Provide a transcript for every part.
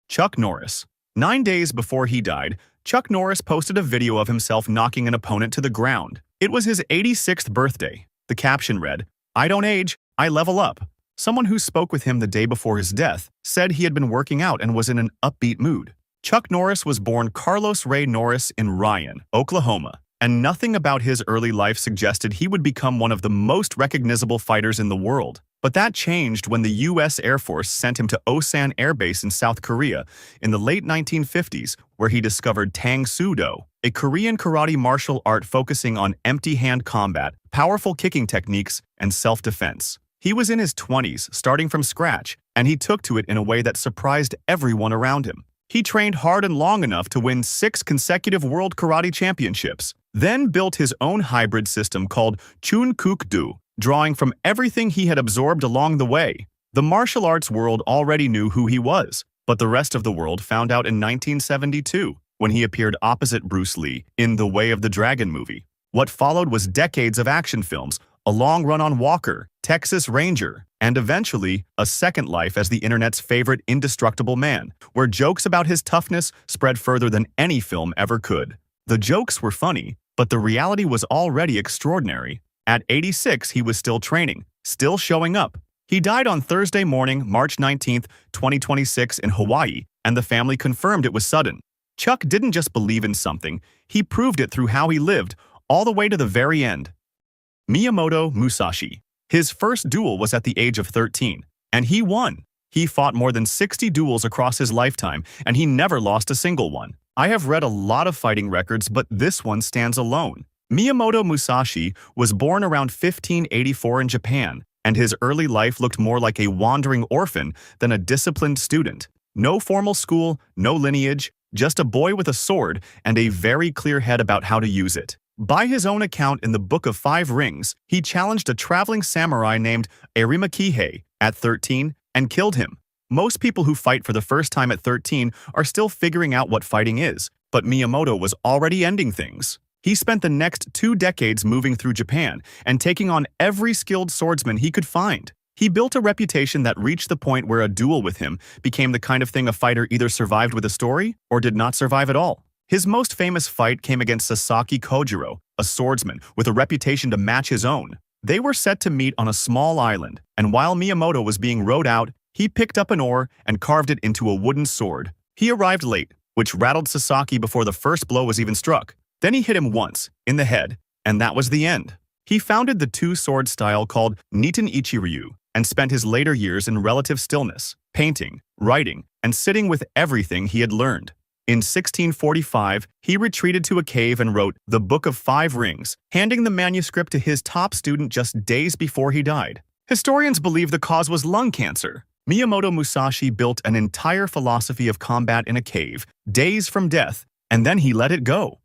Chuck Norris. 9 days before he died, Chuck Norris posted a video of himself knocking an opponent to the ground. It was his 86th birthday. The caption read, "I don't age, I level up." Someone who spoke with him the day before his death said he had been working out and was in an upbeat mood. Chuck Norris was born Carlos Ray Norris in Ryan, Oklahoma, and nothing about his early life suggested he would become one of the most recognizable fighters in the world. But that changed when the U.S. Air Force sent him to Osan Air Base in South Korea in the late 1950s, where he discovered Tang Soo Do, a Korean karate martial art focusing on empty-hand combat, powerful kicking techniques, and self-defense. He was in his 20s, starting from scratch, and he took to it in a way that surprised everyone around him. He trained hard and long enough to win 6 consecutive World Karate Championships, then built his own hybrid system called Chun Kuk Do, drawing from everything he had absorbed along the way. The martial arts world already knew who he was, but the rest of the world found out in 1972, when he appeared opposite Bruce Lee in The Way of the Dragon movie. What followed was decades of action films, a long run on Walker, Texas Ranger, and eventually a second life as the internet's favorite indestructible man, where jokes about his toughness spread further than any film ever could. The jokes were funny, but the reality was already extraordinary. At 86, he was still training, still showing up. He died on Thursday morning, March 19, 2026 in Hawaii, and the family confirmed it was sudden. Chuck didn't just believe in something, he proved it through how he lived, all the way to the very end. Miyamoto Musashi. His first duel was at the age of 13, and he won. He fought more than 60 duels across his lifetime, and he never lost a single one. I have read a lot of fighting records, but this one stands alone. Miyamoto Musashi was born around 1584 in Japan, and his early life looked more like a wandering orphan than a disciplined student. No formal school, no lineage, just a boy with a sword and a very clear head about how to use it. By his own account in the Book of 5 Rings, he challenged a traveling samurai named Arima Kihei at 13 and killed him. Most people who fight for the first time at 13 are still figuring out what fighting is, but Miyamoto was already ending things. He spent the next 2 decades moving through Japan and taking on every skilled swordsman he could find. He built a reputation that reached the point where a duel with him became the kind of thing a fighter either survived with a story or did not survive at all. His most famous fight came against Sasaki Kojiro, a swordsman with a reputation to match his own. They were set to meet on a small island, and while Miyamoto was being rowed out, he picked up an oar and carved it into a wooden sword. He arrived late, which rattled Sasaki before the first blow was even struck. Then he hit him once, in the head, and that was the end. He founded the two-sword style called Niten Ichiryu and spent his later years in relative stillness, painting, writing, and sitting with everything he had learned. In 1645, he retreated to a cave and wrote the Book of 5 Rings, handing the manuscript to his top student just days before he died. Historians believe the cause was lung cancer. Miyamoto Musashi built an entire philosophy of combat in a cave, days from death, and then he let it go.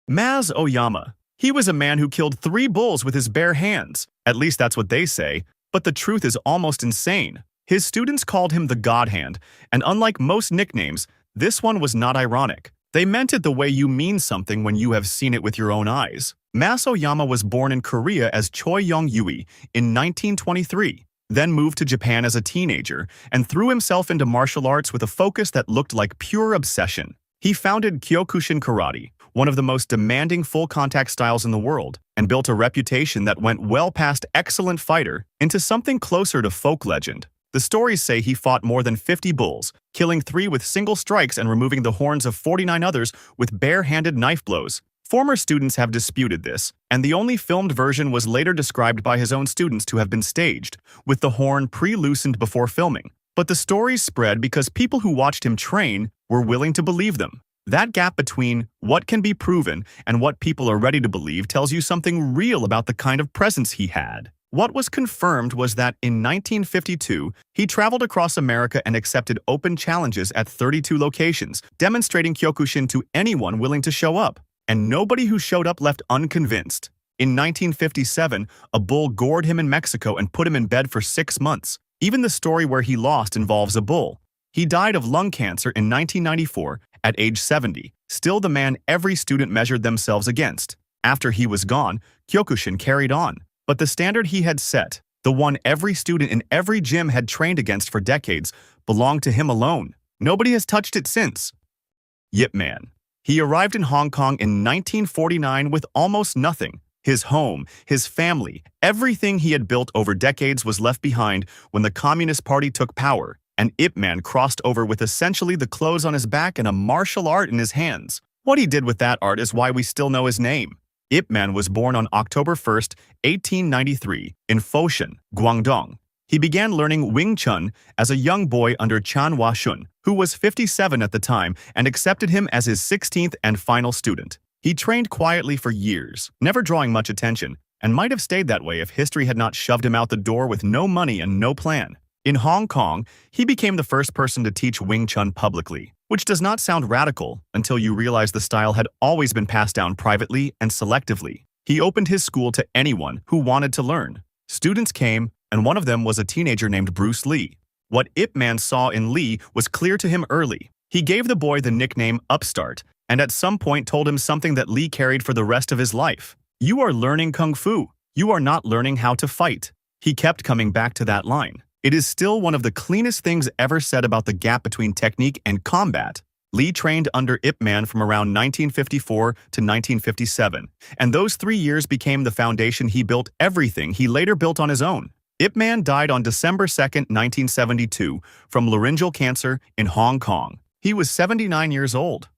Mas Oyama. He was a man who killed 3 bulls with his bare hands. At least that's what they say, but the truth is almost insane. His students called him the God Hand, and unlike most nicknames, this one was not ironic. They meant it the way you mean something when you have seen it with your own eyes. Mas Oyama was born in Korea as Choi Young-yui in 1923, then moved to Japan as a teenager, and threw himself into martial arts with a focus that looked like pure obsession. He founded Kyokushin Karate, one of the most demanding full-contact styles in the world, and built a reputation that went well past excellent fighter into something closer to folk legend. The stories say he fought more than 50 bulls, killing 3 with single strikes and removing the horns of 49 others with bare-handed knife blows. Former students have disputed this, and the only filmed version was later described by his own students to have been staged, with the horn pre-loosened before filming. But the stories spread because people who watched him train were willing to believe them. That gap between what can be proven and what people are ready to believe tells you something real about the kind of presence he had. What was confirmed was that in 1952, he traveled across America and accepted open challenges at 32 locations, demonstrating Kyokushin to anyone willing to show up. And nobody who showed up left unconvinced. In 1957, a bull gored him in Mexico and put him in bed for 6 months. Even the story where he lost involves a bull. He died of lung cancer in 1994 at age 70, still the man every student measured themselves against. After he was gone, Kyokushin carried on. But the standard he had set, the one every student in every gym had trained against for decades, belonged to him alone. Nobody has touched it since. Yip Man. He arrived in Hong Kong in 1949 with almost nothing. His home, his family, everything he had built over decades was left behind when the Communist Party took power, and Ip Man crossed over with essentially the clothes on his back and a martial art in his hands. What he did with that art is why we still know his name. Ip Man was born on October 1st, 1893, in Foshan, Guangdong. He began learning Wing Chun as a young boy under Chan Hua-shun, who was 57 at the time and accepted him as his 16th and final student. He trained quietly for years, never drawing much attention, and might have stayed that way if history had not shoved him out the door with no money and no plan. In Hong Kong, he became the first person to teach Wing Chun publicly, which does not sound radical until you realize the style had always been passed down privately and selectively. He opened his school to anyone who wanted to learn. Students came, and one of them was a teenager named Bruce Lee. What Ip Man saw in Lee was clear to him early. He gave the boy the nickname Upstart, and at some point told him something that Lee carried for the rest of his life. "You are learning Kung Fu. You are not learning how to fight." He kept coming back to that line. It is still one of the cleanest things ever said about the gap between technique and combat. Lee trained under Ip Man from around 1954 to 1957, and those 3 years became the foundation he built everything he later built on his own. Ip Man died on December 2, 1972, from laryngeal cancer in Hong Kong. He was 79 years old.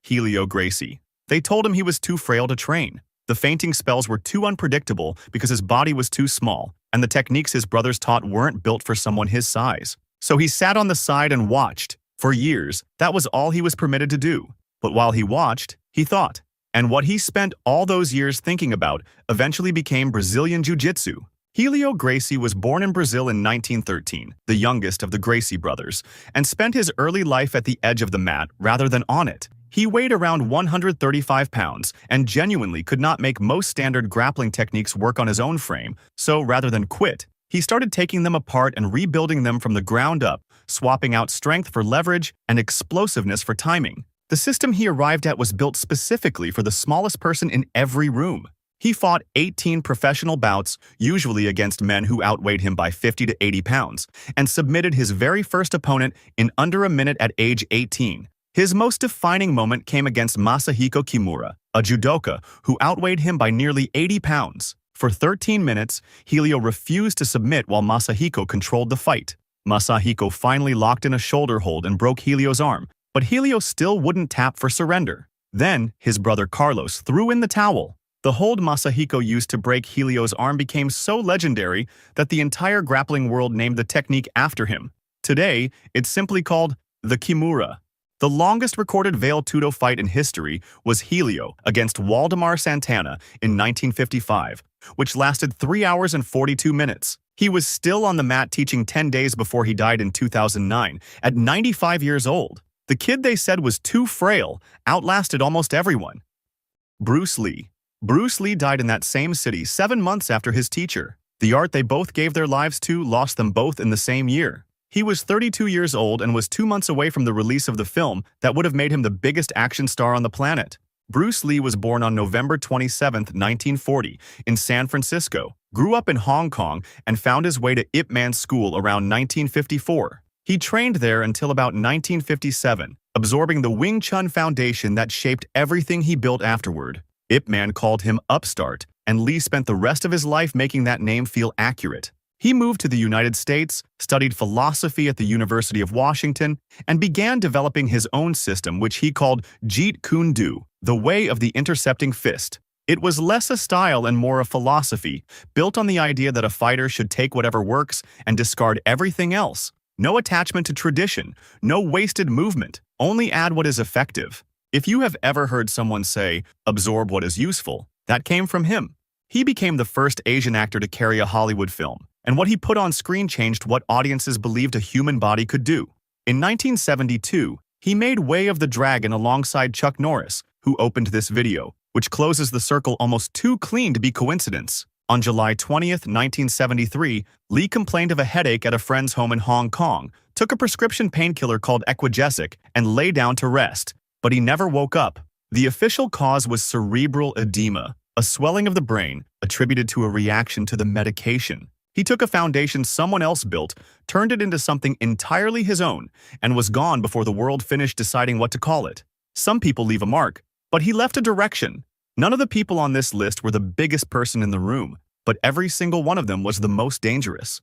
Helio Gracie. They told him he was too frail to train. The fainting spells were too unpredictable because his body was too small, and the techniques his brothers taught weren't built for someone his size. So he sat on the side and watched. For years, that was all he was permitted to do. But while he watched, he thought. And what he spent all those years thinking about eventually became Brazilian Jiu-Jitsu. Helio Gracie was born in Brazil in 1913, the youngest of the Gracie brothers, and spent his early life at the edge of the mat rather than on it. He weighed around 135 pounds and genuinely could not make most standard grappling techniques work on his own frame, so rather than quit, he started taking them apart and rebuilding them from the ground up, swapping out strength for leverage and explosiveness for timing. The system he arrived at was built specifically for the smallest person in every room. He fought 18 professional bouts, usually against men who outweighed him by 50 to 80 pounds, and submitted his very first opponent in under a minute at age 18. His most defining moment came against Masahiko Kimura, a judoka who outweighed him by nearly 80 pounds. For 13 minutes, Helio refused to submit while Masahiko controlled the fight. Masahiko finally locked in a shoulder hold and broke Helio's arm, but Helio still wouldn't tap for surrender. Then, his brother Carlos threw in the towel. The hold Masahiko used to break Helio's arm became so legendary that the entire grappling world named the technique after him. Today, it's simply called the Kimura. The longest recorded Vale Tudo fight in history was Helio against Waldemar Santana in 1955, which lasted 3 hours and 42 minutes. He was still on the mat teaching 10 days before he died in 2009, at 95 years old. The kid they said was too frail outlasted almost everyone. Bruce Lee. Bruce Lee died in that same city 7 months after his teacher. The art they both gave their lives to lost them both in the same year. He was 32 years old and was 2 months away from the release of the film that would have made him the biggest action star on the planet. Bruce Lee was born on November 27, 1940, in San Francisco, grew up in Hong Kong, and found his way to Ip Man School around 1954. He trained there until about 1957, absorbing the Wing Chun foundation that shaped everything he built afterward. Ip Man called him Upstart, and Lee spent the rest of his life making that name feel accurate. He moved to the United States, studied philosophy at the University of Washington, and began developing his own system which he called Jeet Kune Do, the way of the intercepting fist. It was less a style and more a philosophy, built on the idea that a fighter should take whatever works and discard everything else. No attachment to tradition, no wasted movement, only add what is effective. If you have ever heard someone say, "Absorb what is useful," that came from him. He became the first Asian actor to carry a Hollywood film, and what he put on screen changed what audiences believed a human body could do. In 1972, he made Way of the Dragon alongside Chuck Norris, who opened this video, which closes the circle almost too clean to be coincidence. On July 20th, 1973, Lee complained of a headache at a friend's home in Hong Kong, took a prescription painkiller called Equagesic, and lay down to rest. But he never woke up. The official cause was cerebral edema, a swelling of the brain attributed to a reaction to the medication. He took a foundation someone else built, turned it into something entirely his own, and was gone before the world finished deciding what to call it. Some people leave a mark, but he left a direction. None of the people on this list were the biggest person in the room, but every single one of them was the most dangerous.